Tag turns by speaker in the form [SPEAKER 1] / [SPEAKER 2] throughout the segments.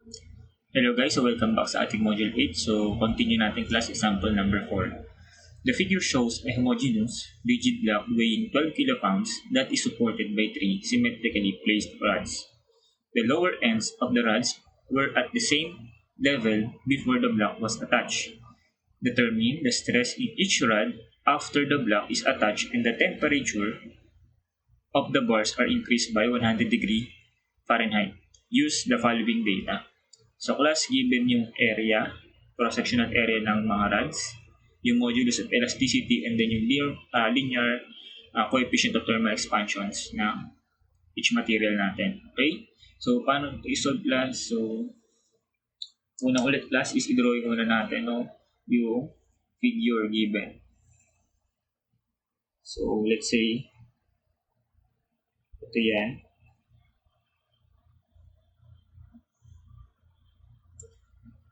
[SPEAKER 1] Hello guys, so welcome back sa ating Module 8. So, continue natin class example number 4. The figure shows a homogeneous, rigid block weighing 12 kilopounds that is supported by three symmetrically placed rods. The lower ends of the rods were at the same level before the block was attached. Determine the stress in each rod after the block is attached and the temperature of the bars are increased by 100 degree Fahrenheit. Use the following data. So class, given yung area, cross-sectional area ng mga rods, yung modulus of elasticity, and then yung linear coefficient of thermal expansions na each material natin. Okay? So, paano ito isolve class? So, unang ulit class is i-drawing muna natin yung figure given. So, let's say, ito yan.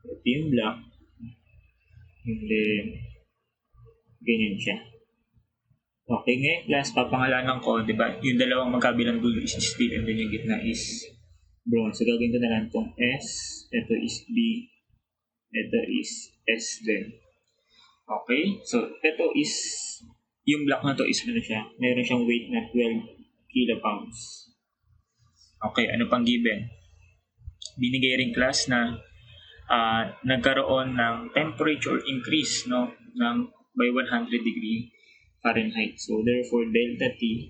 [SPEAKER 1] Ito yung block. And then, ganyan siya. Okay, ngayon class, papangalanan ko, di ba? Yung dalawang magkabilang dulo is steel and then yung gitna is bronze. So, gagawin ko na lang itong S, ito is B, ito is S din. Okay, so ito is, yung block na to is ano siya, meron siyang weight na 12 kilopounds. Okay, ano pang given? Binigay rin class na nagkaroon ng temperature increase by 100 degree Fahrenheit. So therefore delta T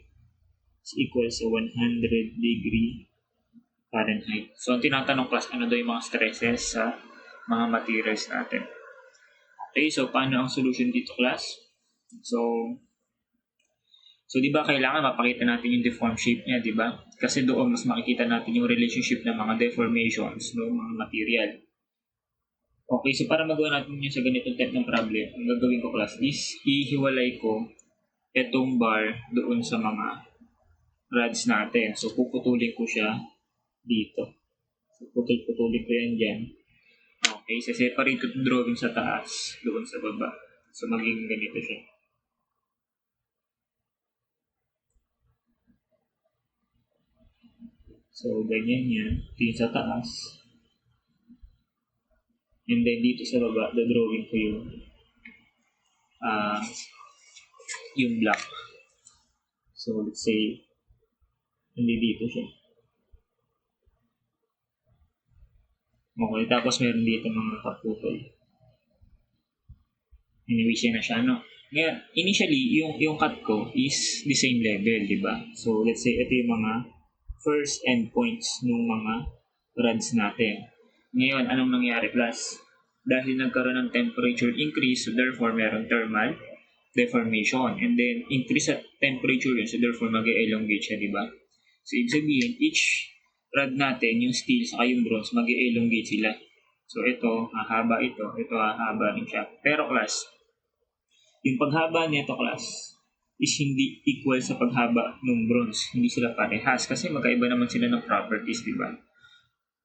[SPEAKER 1] is equal sa 100 degree Fahrenheit. So ang tinatanong class, ano daw yung mga stresses sa mga materials natin. Okay, so paano ang solution dito class? So di ba kailangan mapakita natin yung deform shape niya, di ba? Kasi doon mas makikita natin yung relationship ng mga deformations ng mga material. Okay, so para magawa natin yun sa ganitong type ng problem, ang gagawin ko class is ihiwalay ko itong bar doon sa mga rods natin. So puputulin ko siya dito. So putulin ko yan dyan. Okay, so separate itong drawing sa taas, doon sa baba. So magiging ganito siya. So ganyan yan, ito sa taas. And then dito sa baba, drawing ko yung block. So let's say, hindi dito siya. Okay, tapos meron dito mga kaputol. Anyway, siya na siya, no? Ngayon, initially, yung cut ko is the same level, di ba? So let's say, ito yung mga first endpoints ng mga rods natin. Ngayon, anong nangyari plus? Dahil nagkaroon ng temperature increase, so therefore meron thermal deformation. And then, increase sa temperature yun, so therefore mag-elongate siya, di ba? So, ibig sabihin, each rod natin, yung steel saka yung bronze, mag-elongate sila. So, ito, hahaba ito hahaba rin siya. Pero class, yung paghaba nito class, is hindi equal sa paghaba ng bronze. Hindi sila parehas kasi magkaiba naman sila ng properties, di ba?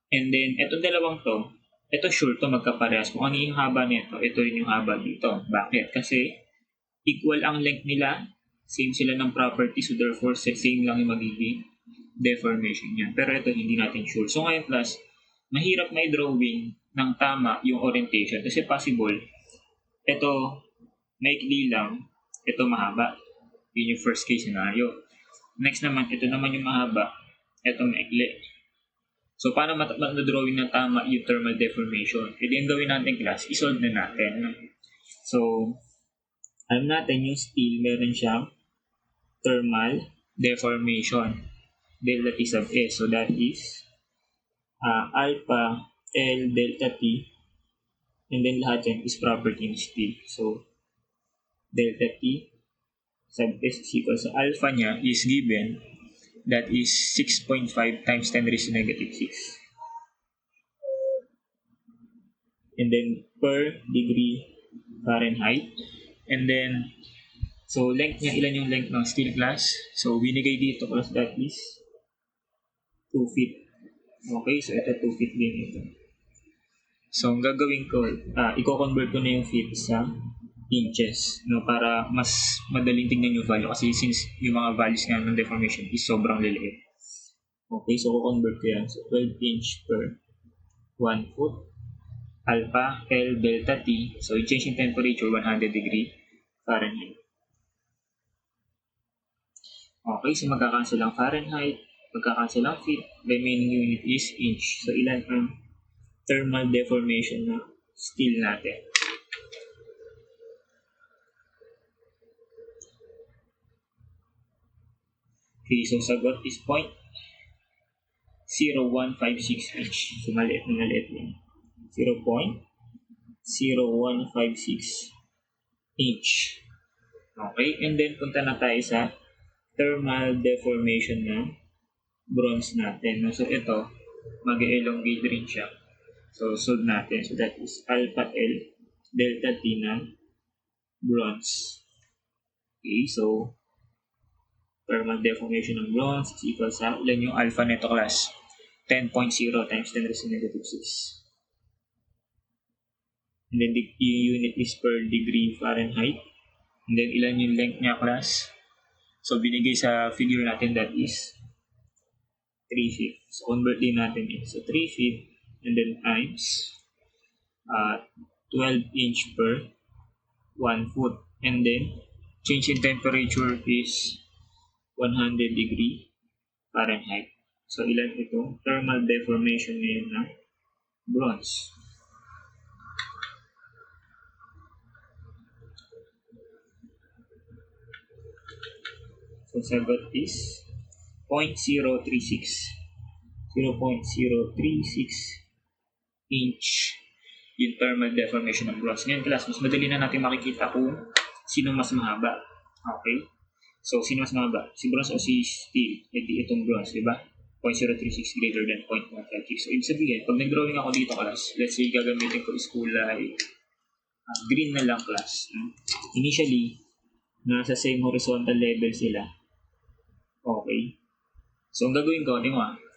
[SPEAKER 1] And then, itong dalawang to, ito sure to magkaparehas. Kung ano yung haba nito, ito rin yung haba dito. Bakit? Kasi equal ang length nila, same sila ng properties, so therefore same lang yung magiging deformation niya. Pero ito hindi natin sure. So ngayon plus, mahirap may drawing ng tama yung orientation kasi possible, ito maikli lang, ito mahaba. Yun yung first case scenario. Next naman, ito naman yung mahaba, ito maikli. So, paano ma-drawing ng tama yung thermal deformation? E di ang gawin natin class, isolve na natin. So, alam natin yung steel, meron siyang thermal deformation. Delta T sub S. So, that is alpha L delta T. And then lahat yan is property ng steel. So, delta T sub S is equal sa alpha niya is given, that is 6.5 times 10 raised to negative 6. And then per degree Fahrenheit. And then, so length niya, ilan yung length ng steel class? So binigay dito class, that is 2 feet. Okay, so ito 2 feet din ito. So ang gagawin ko, i-convert ko na yung feet sa inches, no, para mas madaling tingnan yung value kasi since yung mga values nga ng deformation is sobrang liliit. Okay, so convert ko yan. So 12 inch per 1 foot, alpha, L, delta T. So, yung change in temperature, 100 degree Fahrenheit. Okay, so magkakancel ang Fahrenheit, magkakancel ang feet, remaining unit is inch. So, ilan ang thermal deformation na steel natin? Okay, so sagot is 0.0156 inch. So, maliit na maliit yan. 0.0156 inch. Okay, and then punta na tayo sa thermal deformation ng bronze natin. So, ito, mag-elongate rin siya. So, solve natin. So, that is alpha L delta T ng bronze. Okay, so, thermal deformation ng bronze is equal sa, ilan yung alpha neto class? 10.0 times 10 raised to negative 6. And then, yung unit is per degree Fahrenheit. And then, ilan yung length niya class? So, binigay sa figure natin, that is 3 feet. So, convert din natin yun. So, 3 feet and then times 12 inch per 1 foot. And then, change in temperature is 100 degree Fahrenheit. So, ilan ito? Thermal deformation ngayon ng bronze. So, sagot is 0.036. 0.036 inch yung thermal deformation ng bronze. Ngayon, class, mas madali na natin makikita kung sino mas mahaba. Okay? So, sino mas mahaba? Si bronze o si steel? E di itong bronze, di ba? 0.036 greater than 0.156. So, ibig sabihin, pag nag-drawing ako dito, class, let's say, gagamitin ko is kulay green na lang, class. Initially, nasa same horizontal level sila. Okay? So, ang gagawin ko,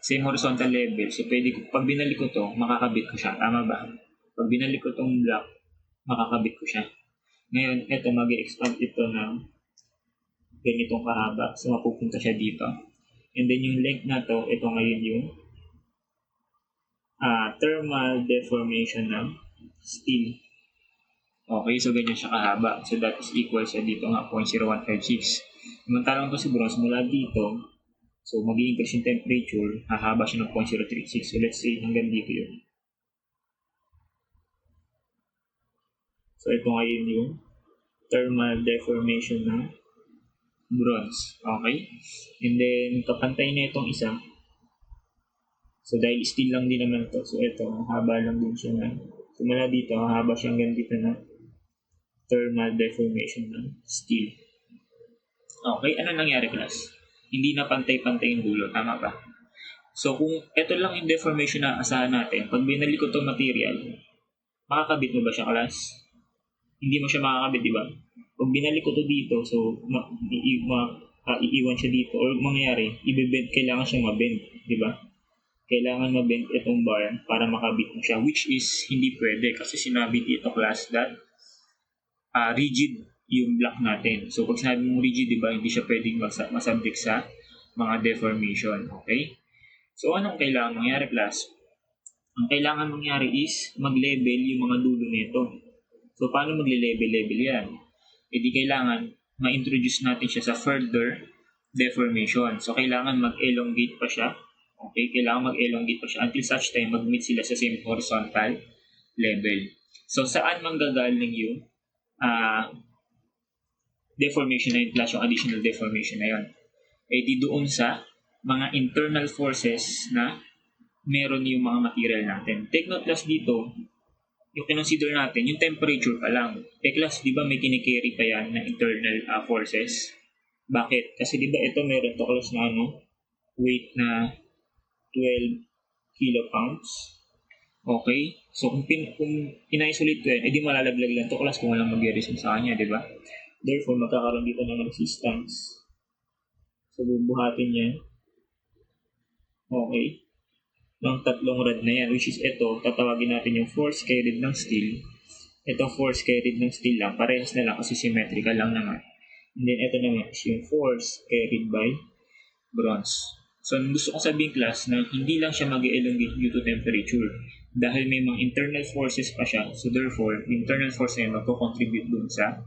[SPEAKER 1] same horizontal level. So, pwede ko, pag binalik ko to, makakabit ko siya. Tama ba? Pag binalik ko tong block, makakabit ko siya. Ngayon, ito, mag-expand ito ng ganitong kahaba. So, mapupunta siya dito. And then, yung length na to, ito ngayon yung thermal deformation ng steel. Okay, so ganyan siya kahaba. So, that is equal sa dito nga, 0.0156. Samantalang to si bronze, mula dito, so mag-i-increase yung temperature, hahaba siya ng 0.036. So, let's say, hanggang dito yun. So, ito ngayon yung thermal deformation ng bronze. Okay? And then, kapantay na itong isa. So, dahil steel lang din naman ito. So, ito, haba lang din siya na. So, mula dito, haba siya hanggang dito na thermal deformation ng steel. Okay? Ano nangyari, class? Hindi na pantay-pantay yung dulo. Tama ba? So, kung ito lang yung deformation na asahan natin, pag binalik ko itong material, makakabit mo ba siya, class? Hindi mo siya makakabit, di ba? Pag binalik ko to dito, so, iiwan siya dito. Or mangyayari, i-bend, kailangan siya mabend, di ba? Kailangan mabend itong bar para makabit mo siya, which is hindi pwede kasi sinabi dito, class, that rigid yung block natin. So, pag sinabi mong rigid, di ba, hindi siya pwedeng masubject sa mga deformation. Okay? So, anong kailangan mangyari, class? Ang kailangan mangyari is mag-level yung mga dulo nito. So, paano magle-level-level yan? E di kailangan ma-introduce natin siya sa further deformation. So, kailangan mag-elongate pa siya. Okay? Kailangan mag-elongate pa siya until such time mag-meet sila sa same horizontal level. So, saan manggagaling yung deformation na yun plus yung additional deformation na yun? E di doon sa mga internal forces na meron yung mga material natin. Take note class dito, yung kinonsider natin, yung temperature pa lang. Class, di ba may kinikerry pa yan na internal forces? Bakit? Kasi di ba ito meron to class na weight na 12 kilopounds. Okay? So, kung in-isolate ko yan, edi malalaglag lang to class kung walang mag-resist sa kanya, di ba? Therefore, magkakaroon dito ng resistance. So, bubuhatin yan. Okay? Ng tatlong rod na yan, which is ito, tatawagin natin yung force carried ng steel. Ito force carried ng steel lang, parehas na lang kasi symmetrical lang naman. And then ito naman is yung force carried by bronze. So, ang gusto kong sabihin class na hindi lang siya mag-elongate due to temperature. Dahil may mga internal forces pa siya. So, therefore, internal force na yun magko-contribute dun sa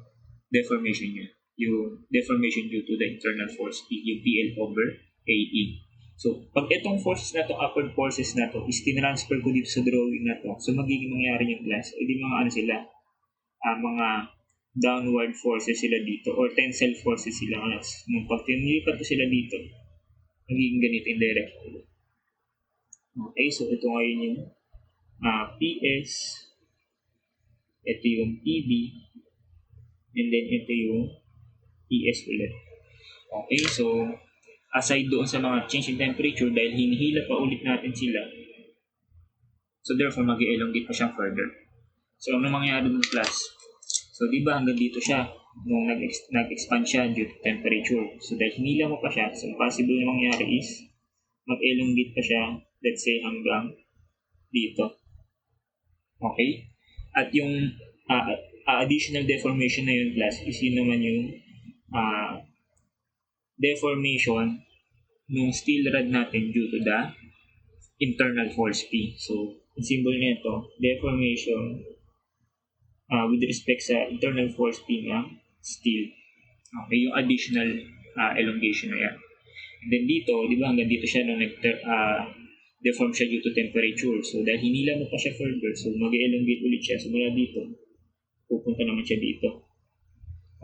[SPEAKER 1] deformation niya. Yung deformation due to the internal force, yung PL over AE. So, pag itong forces na to, upward forces na to, is tinransfer ko dito sa drawing na to, so magiging mangyari yung class, edi mga ano sila, mga downward forces sila dito or tensile forces sila class. Nung pag tinilipat ko sila dito, magiging ganito yung direction. Okay, so ito ngayon yung PS, ito yung PB, and then ito yung PS ulit. Okay, so aside doon sa mga change in temperature, dahil hinihila pa ulit natin sila, so therefore mag-elongate pa siyang further. So ano mangyayari ng class? So di ba hanggang dito siya nung nag-expand siya due to temperature. So dahil hinila mo pa siya, so possible na mangyari is mag-elongate pa siya, let's say hanggang dito. Okay? At yung additional deformation na yun class is yun naman yung deformation ng steel rod natin due to the internal force P. So, ang symbol nito, deformation with respect sa internal force P ng steel. Okay, yung additional elongation na yan. And then dito, di ba hanggang dito siya nung deform siya due to temperature. So, dahil hinila mo pa siya further, so mag-elongate ulit siya. So, mula dito, pupunta naman siya dito.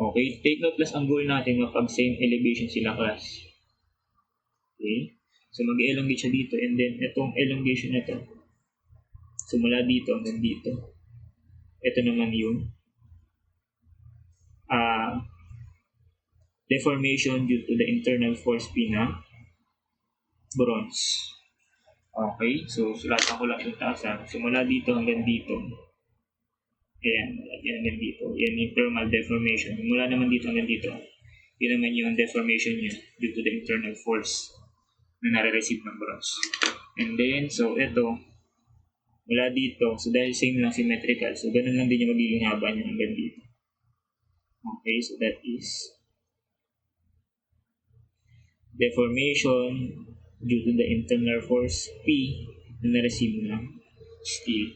[SPEAKER 1] Okay, take note class, ang goal natin mapag same elevation sila class. Okay, so mag-elongate siya dito and then itong elongation na to, so mula dito hanggang dito, ito naman yung deformation due to the internal force P na bronze. Okay, so sulatan ko lang yung taasan. So mula dito hanggang dito, ayan, hanggang dito, yan yung thermal deformation. Mula naman dito hanggang dito, yun naman yung deformation niya due to the internal force na nare-receive ng bronze. And then, so ito, mula dito, so dahil same lang symmetrical, so ganun lang din yung magiging haba niya hanggang dito. Okay, so that is deformation due to the internal force P na na-receive ng steel.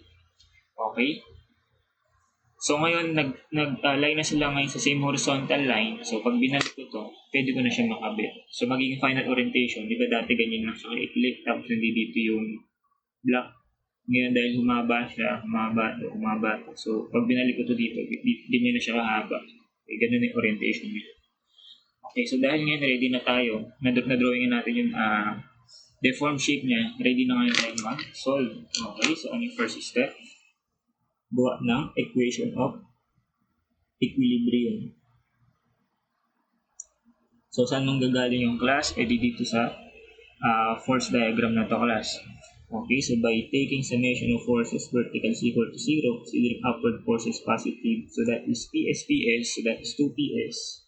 [SPEAKER 1] Okay? So ngayon, nag-line na sila ngayon sa same horizontal line. So pag binalik ko to, pwede ko na siya makabit. So magiging final orientation, di ba dati ganyan lang siya i-click, tapos hindi dito yung block. Ngayon dahil humaba siya, humaba to. So pag binalik ko to dito, ganyan na siya kahaba. Okay, ganun yung orientation niya. Okay, so dahil ngayon ready na tayo, na-drawing natin yung deform shape niya, ready na ngayon tayo mag-solve. Okay, so ano yung first step? Gawa ng equation of equilibrium. So, saan manggagaling yung class? E dito sa force diagram na to class. Okay, so by taking summation of forces vertical is equal to 0, considering upward force is positive, so that is PS, so that is 2PS.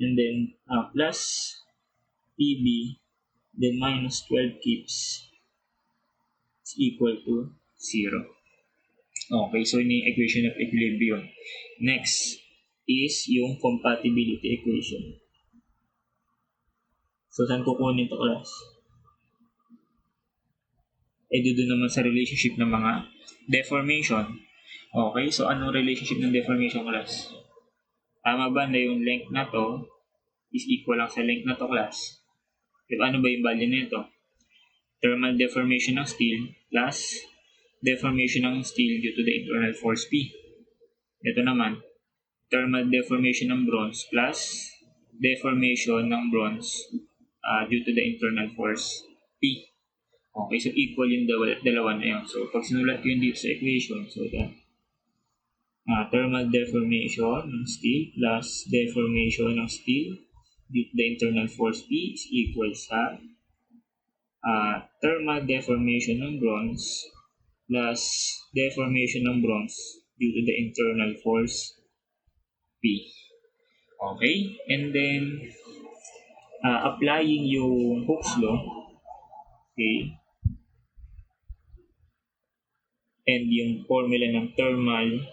[SPEAKER 1] And then plus PB, then minus 12 keeps is equal to 0. Okay, so yun yung equation of equilibrium. Next is yung compatibility equation. So, saan kukunin ito class? Doon naman sa relationship ng mga deformation. Okay, so anong relationship ng deformation class? Tama ba na yung length na to is equal lang sa length na to class? Diba, ano ba yung value nito? Thermal deformation ng steel plus deformation ng steel due to the internal force P. Ito naman, thermal deformation ng bronze plus deformation ng bronze due to the internal force P. Okay, so equal yung dalawa na yun. So, pag sinulat ko yun dito sa equation, so that thermal deformation ng steel plus deformation ng steel due to the internal force P is equal sa thermal deformation ng bronze plus deformation ng bronze due to the internal force P. Okay? And then, applying yung Hooke's law, okay, and yung formula ng thermal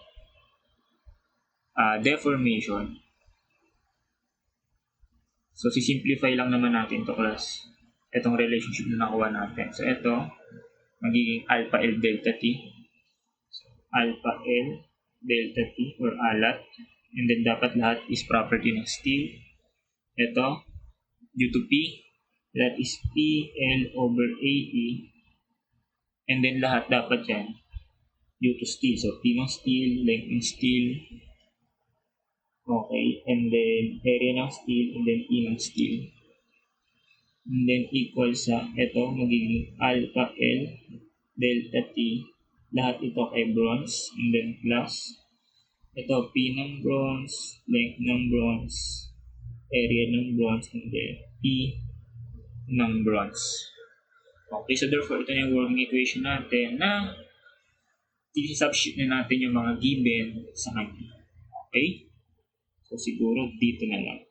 [SPEAKER 1] deformation. So, sisimplify lang naman natin to class. itong relationship na nakuha natin. So, ito, magiging alpha L delta T. So, alpha L delta T or alat. And then, dapat lahat is property ng steel. Ito, due to P, that is PL over AE. And then, lahat dapat yan due to steel. So, P ng steel, length ng steel. Okay. And then, area ng steel, and then E ng steel. And then, equal sa, ito, magiging alpha L delta T. Lahat ito kay bronze. And then, plus, ito, P ng bronze, length ng bronze, area ng bronze, and then E ng bronze. Okay, so therefore, ito na yung working equation natin na i-substitute na natin yung mga given sa kanya. Okay? So, siguro dito na lang.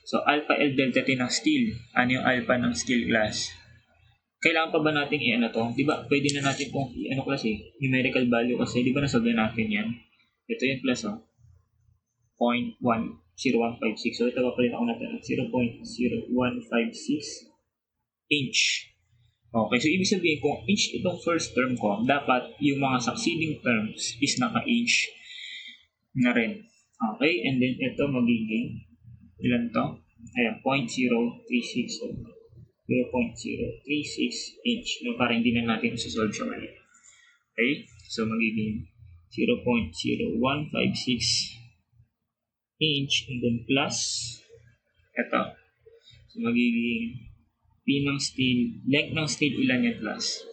[SPEAKER 1] So, alpha L delta T ng steel. Ano yung alpha ng steel class? Kailangan pa ba natin i-ano to? Diba, pwede na natin kung i-ano class numerical value kasi, diba nasabi natin yan? Ito yung class 0.10156. So, ito papalit ako natin 0.0156 inch. Okay, so ibig sabihin kung inch itong first term ko, dapat yung mga succeeding terms is naka-inch na rin. Okay, and then ito magiging ilan to? Ayan, 0.036. So, 0.036 inch. No, para hindi na natin isa-solve siya ulit. Okay, so magiging 0.0156 inch and then plus ito. So magiging P ng steel, length ng steel ilan yan plus?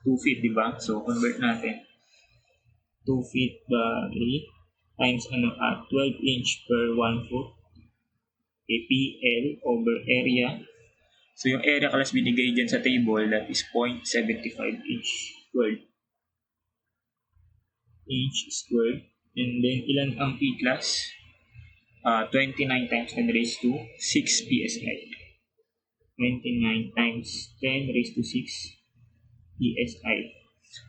[SPEAKER 1] 2 feet, diba? So convert natin. 2 feet by times 12 inch per 1 foot. PL over area. So yung area class binigay dyan sa table, that is 0.75 inch squared. Inch squared. And then ilan ang P class? 29 times 10 raised to 6 PSI. 29 times 10 raised to 6 PSI.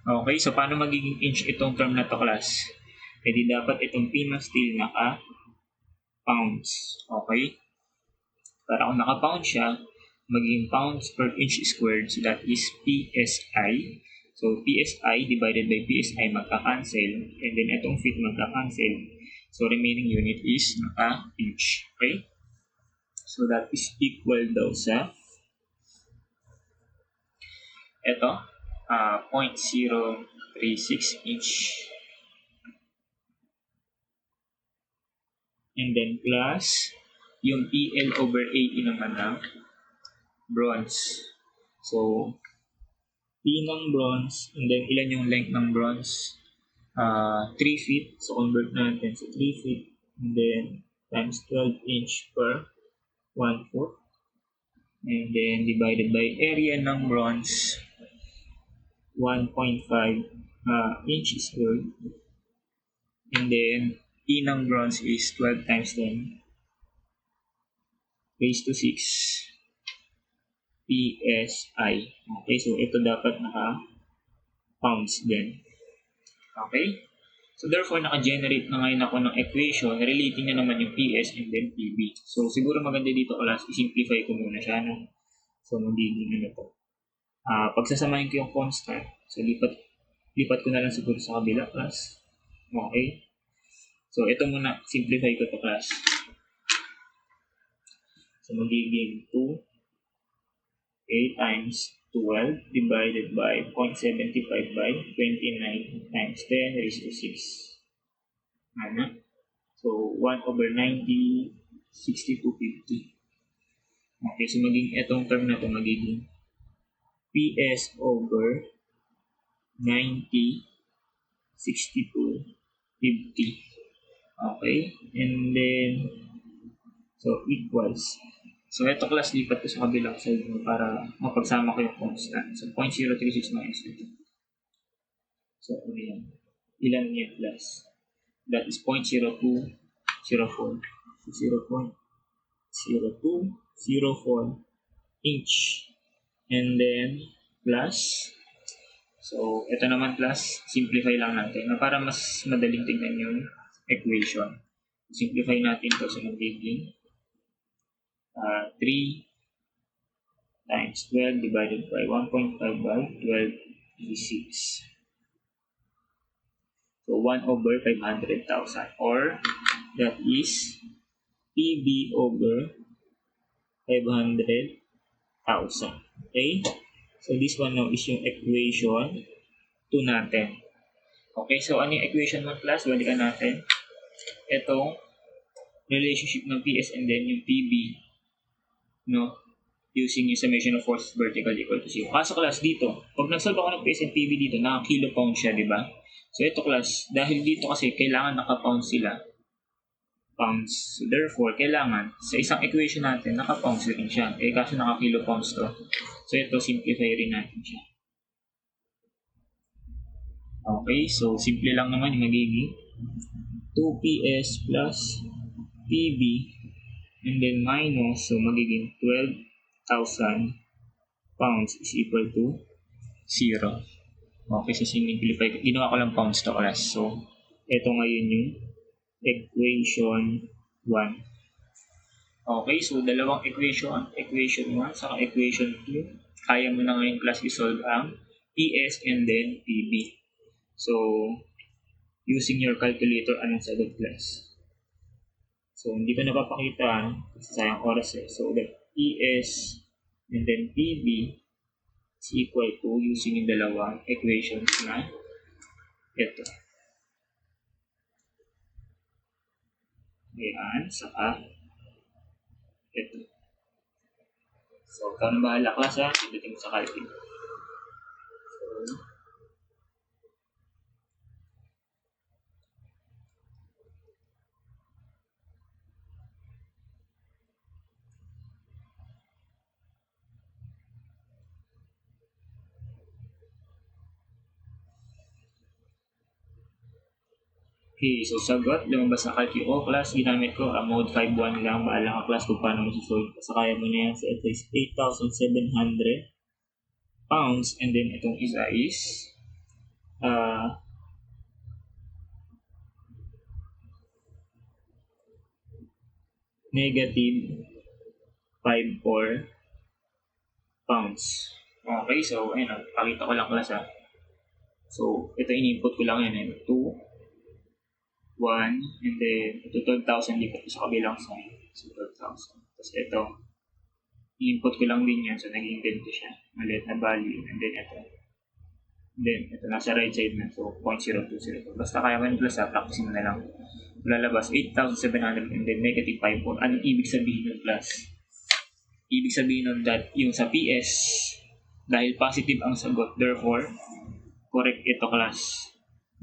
[SPEAKER 1] Okay, so paano magiging inch itong term na to class? E di dapat itong P ng steel naka-pounds. Okay? Para kung naka-pounds siya, magiging pounds per inch squared. So that is PSI. So PSI divided by PSI magka-cancel. And then itong feet magka-cancel. So remaining unit is naka-inch. Okay? So that is equal daw sa ito, 0.036 inch. And then plus yung PL over AE naman ng bronze. So, P ng bronze, and then ilan yung length ng bronze? 3 feet. So, convert natin sa 3 feet. And then, times 12 inch per 1 foot. And then, divided by area ng bronze, 1.5 inch squared. And then, E ng bronze is 12 times 10 raised to 6 PSI. Okay, so ito dapat naka-pounds din. Okay? So therefore, naka-generate na ngayon ako ng equation relating na naman yung PS and then PB. So siguro maganda dito class, i-simplify ko muna siya. No? So magiging ano to. Pagsasamahin ko yung constant, so lipat ko na lang siguro sa kabila class. Okay? So ito muna, simplify ko to class. So magiging 2 times 12 divided by 0.75 by 29 times 10 raised to 6. Ano? So 1 over 90, 6250. Okay, so magiging itong term na ito magiging PS over 90, 62, 50. Okay, and then so equals. So ito class lipat ko sa kabilang side mo para mapagsama ko yung constant. So 0.036 minus ito. So ano yan? Ilan yan class? That is 0.0204. So 0.0204 inch. And then plus. So ito naman plus, simplify lang natin para mas madaling tingnan yung equation. Simplify natin to sa magiging 3 times 12 divided by 1.5 by 12 is 6. So 1 over 500,000, or that is PB over 500,000. Okay? So this one now is yung equation 2 natin. Okay, so ano yung equation 1 class? Balikan natin. Itong relationship ng PS and then yung PB, no? Using yung summation of forces vertical equal to 0. Kaso class dito, pag nag-solve ako ng PS and PB dito, naka-kilopound siya, di ba? So ito class, dahil dito kasi kailangan naka-pound sila, pounds. So therefore, kailangan sa isang equation natin, naka-pounds rin siya. Eh kaso naka-kilopounds to. So ito, simplify rin natin siya. Okay, so simple lang naman yung magiging 2PS plus PB and then minus, so magiging 12,000 pounds is equal to 0. Okay, so simplify, ginawa ko lang pounds to class. So, ito ngayon yung equation 1. Okay, so dalawang equation 1 saka equation 2. Kaya mo na ngayon class i-solve ang PS and then PB. So, using your calculator, anong sagot class? So, hindi ko napapakita kasi sayang oras eh. So, that PS and then PB is equal to, using yung dalawang equations na ito. Ayan, saka ito. So, ikaw na bahala class ha. Pindutin mo sa calculator. So, okay, so sagot, lumabas na calculator ko class, ginamit ko ang mode 5.1 lang, baala ka class kung paano mo solve. So kaya mo na yan, so ito is 8,700 pounds and then itong isa is negative 54 pounds. Okay, so ayun, pakita ko lang class ha. So ito in-input ko lang yan, 2, 1, and then ito 12,000 lipat sa kabilang side. So 12,000. Tapos ito, i-input ko lang din yan. So naging ganito siya. Maliit na value. And then ito. And then ito nasa right side na. So 0.0202. Basta kaya mo yung plus ha, practice mo na lang. Lalabas 8,700 and then negative 54. Anong ibig sabihin ng plus? Ibig sabihin nun that yung sa PS, dahil positive ang sagot, therefore, correct ito class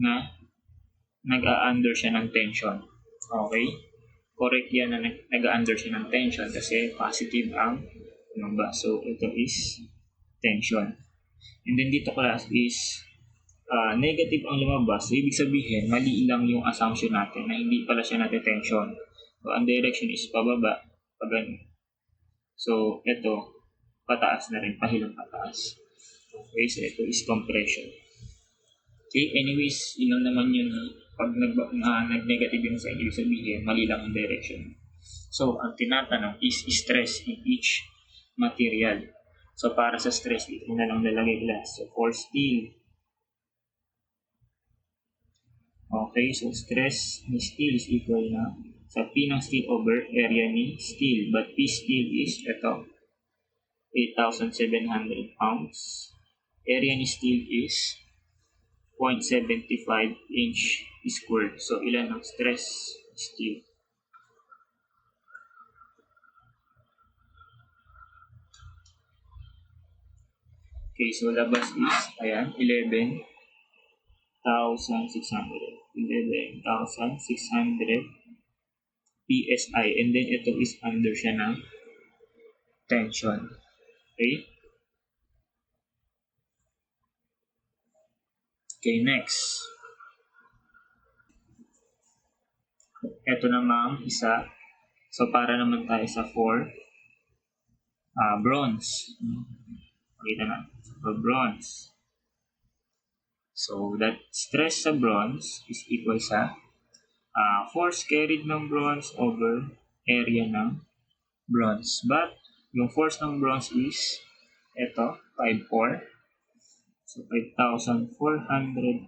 [SPEAKER 1] na nag-a-under siya ng tension. Okay? Correct yan na nag-a-under siya ng tension kasi positive ang number. So, ito is tension. And then dito class is negative ang lumabas. So, ibig sabihin, mali lang yung assumption natin na hindi pala siya natin tension. So, ang direction is pababa, pag ganun. So, ito, pataas na rin, pahilang pataas. Okay, so ito is compression. Okay, anyways, yun naman yun. Pag nag-negative yung sa ibig sabihin, mali lang ang direction. So, ang tinatanong is stress in each material. So, para sa stress, dito na lang lalagay class. So, for steel. Okay, so stress ni steel is equal na sa P ng steel over area ni steel. But P steel is ito, 8,700 pounds. Area ni steel is 0.75 inch squared. So, ilan ang stress steel? Okay, so labas is, ayan, 11,600. 11,600 PSI. And then, ito is under siya ng tension. Okay? Okay, next. Ito namang isa. So, para naman tayo sa 4. Bronze. Pakita na. For bronze. So, that stress sa bronze is equal sa force carried ng bronze over area ng bronze. But, yung force ng bronze is ito, 5,400. So, 5,400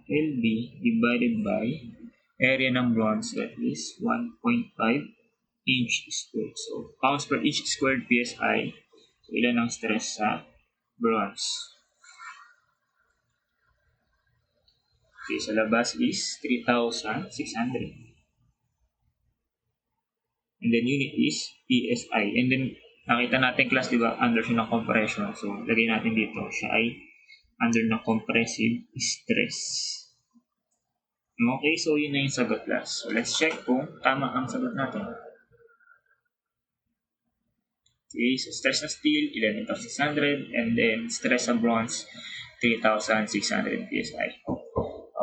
[SPEAKER 1] lb divided by area ng bronze, that is 1.5 inch squared. So, pounds per inch squared PSI. So, ilan ang stress sa bronze? Okay, sa labas is 3,600. And then unit is PSI. And then, nakita natin class, di ba, under siya ng compression. So, lagay natin dito, siya ay under ng compressive stress. Okay, so yun na yung sagot class. So, let's check kung tama ang sagot natin. Okay, so stress na steel, 11,600. And then, stress sa bronze, 3,600 PSI.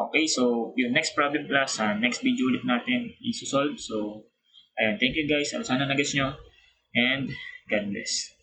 [SPEAKER 1] Okay, so yung next problem class, next video ulit natin i-solve. So, ayun, thank you guys. Sana nag-gets nyo. And God bless.